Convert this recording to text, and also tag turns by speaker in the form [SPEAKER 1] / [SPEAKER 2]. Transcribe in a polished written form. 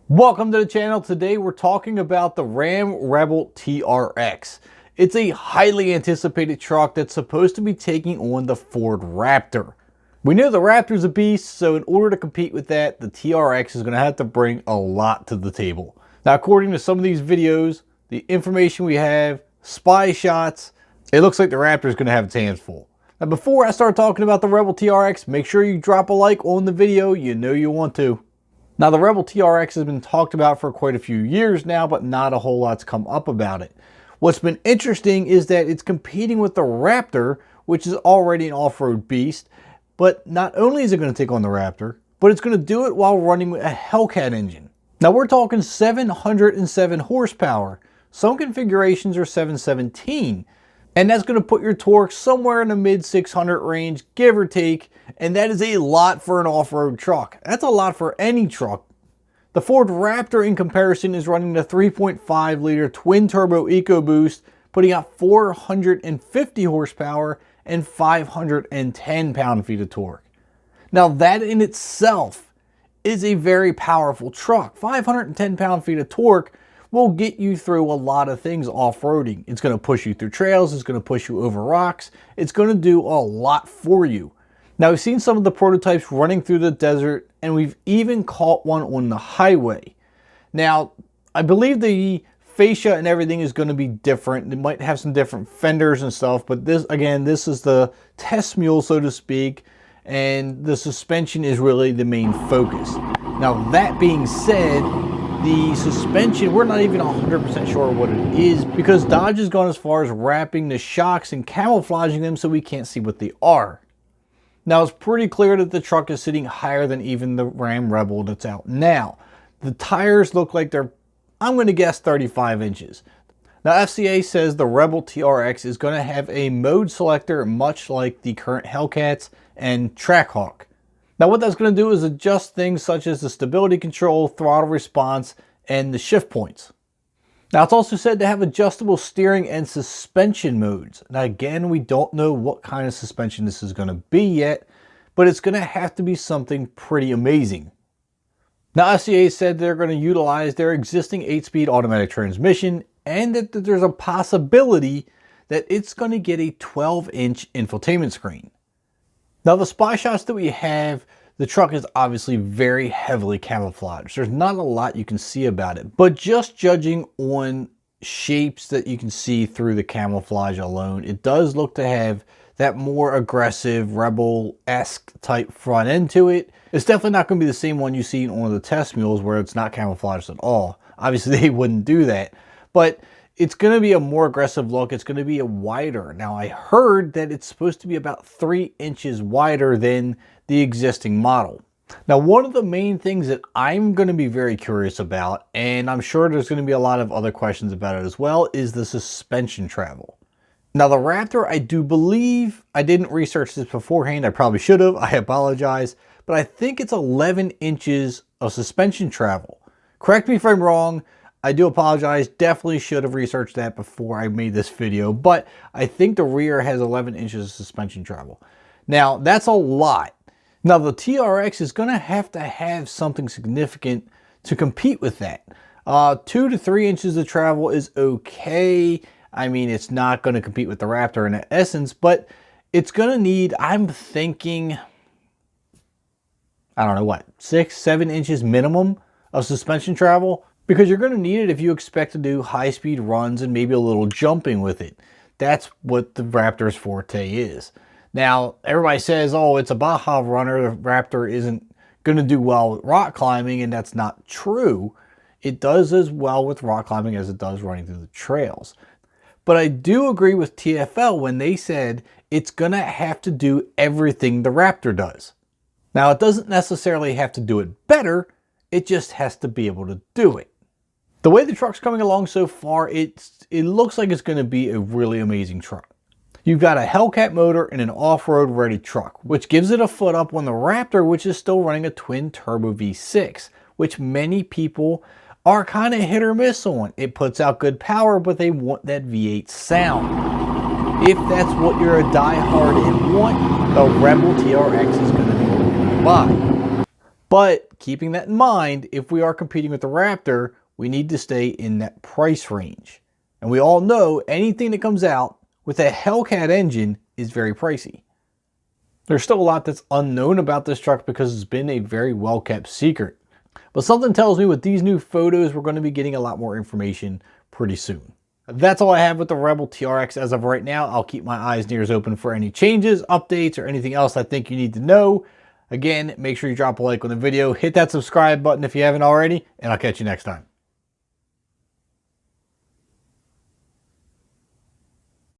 [SPEAKER 1] Welcome to the channel. Today we're talking about the Ram Rebel TRX. It's a highly anticipated truck that's supposed to be taking on the Ford Raptor. We know the Raptor's a beast, so in order to compete with that, the TRX is going to have to bring a lot to the table. Now, according to some of these videos, the information we have, spy shots, it looks like the Raptor is going to have its hands full. Now, before I start talking about the Rebel TRX, make sure you drop a like on the video. You know you want to. Now, the Rebel TRX has been talked about for quite a few years now, but not a whole lot's come up about it. What's been interesting is that it's competing with the Raptor, which is already an off-road beast. But not only is it going to take on the Raptor, but it's going to do it while running with a Hellcat engine. Now, we're talking 707 horsepower. Some configurations are 717. And that's going to put your torque somewhere in the mid 600 range, give or take. And that is a lot for an off-road truck. That's a lot for any truck. The Ford Raptor, in comparison, is running the 3.5 liter twin turbo EcoBoost, putting out 450 horsepower and 510 pound-feet of torque. Now, that in itself is a very powerful truck. 510 pound-feet of torque will get you through a lot of things off-roading. It's going to push you through trails. It's going to push you over rocks. It's going to do a lot for you. Now, we've seen some of the prototypes running through the desert, and we've even caught one on the highway. Now, I believe the fascia and everything is going to be different. It might have some different fenders and stuff, but this, again, this is the test mule, so to speak, and the suspension is really the main focus. Now, that being said, the suspension, we're not even 100% sure what it is, because Dodge has gone as far as wrapping the shocks and camouflaging them so we can't see what they are. Now, it's pretty clear that the truck is sitting higher than even the Ram Rebel that's out now. The tires look like they're, I'm going to guess, 35 inches. Now, FCA says the Rebel TRX is going to have a mode selector much like the current Hellcats and Trackhawk. Now, what that's going to do is adjust things such as the stability control, throttle response, and the shift points. Now, it's also said to have adjustable steering and suspension modes. Now, again, we don't know what kind of suspension this is going to be yet, but it's going to have to be something pretty amazing. Now, FCA said they're going to utilize their existing 8-speed automatic transmission, and that there's a possibility that it's going to get a 12-inch infotainment screen. Now, the spy shots that we have, the truck is obviously very heavily camouflaged. There's not a lot you can see about it, but just judging on shapes that you can see through the camouflage alone, it does look to have that more aggressive Rebel-esque type front end to it. It's definitely not going to be the same one you see on one of the test mules where it's not camouflaged at all. Obviously, they wouldn't do that, but it's going to be a more aggressive look. It's going to be a wider. Now, I heard that it's supposed to be about 3 inches wider than the existing model. Now, one of the main things that I'm going to be very curious about, and I'm sure there's going to be a lot of other questions about it as well, is the suspension travel. Now, the Raptor, I do believe, I didn't research this beforehand. I probably should have. I apologize. But I think it's 11 inches of suspension travel. Correct me if I'm wrong. I do apologize. Definitely should have researched that before I made this video. But I think the rear has 11 inches of suspension travel. Now, that's a lot. Now, the TRX is going to have something significant to compete with that. 2 to 3 inches of travel is okay. I mean, it's not going to compete with the Raptor in essence, but it's going to need, I'm thinking, I don't know what, 6, 7 inches minimum of suspension travel, because you're going to need it if you expect to do high-speed runs and maybe a little jumping with it. That's what the Raptor's forte is. Now, everybody says, oh, it's a Baja runner. The Raptor isn't going to do well with rock climbing, and that's not true. It does as well with rock climbing as it does running through the trails. But I do agree with TFL when they said it's going to have to do everything the Raptor does. Now, it doesn't necessarily have to do it better. It just has to be able to do it. The way the truck's coming along so far, it looks like it's going to be a really amazing truck. You've got a Hellcat motor and an off-road ready truck, which gives it a foot up on the Raptor, which is still running a twin turbo V6, which many people are kind of hit or miss on. It puts out good power, but they want that V8 sound. If that's what you're a diehard and want, the Rebel TRX is going to be what you're going to buy. But keeping that in mind, if we are competing with the Raptor, we need to stay in that price range. And we all know anything that comes out with a Hellcat engine is very pricey. There's still a lot that's unknown about this truck because it's been a very well kept secret. But something tells me with these new photos, we're going to be getting a lot more information pretty soon. That's all I have with the Rebel TRX as of right now. I'll keep my eyes and ears open for any changes, updates, or anything else I think you need to know. Again, make sure you drop a like on the video, hit that subscribe button if you haven't already, and I'll catch you next time.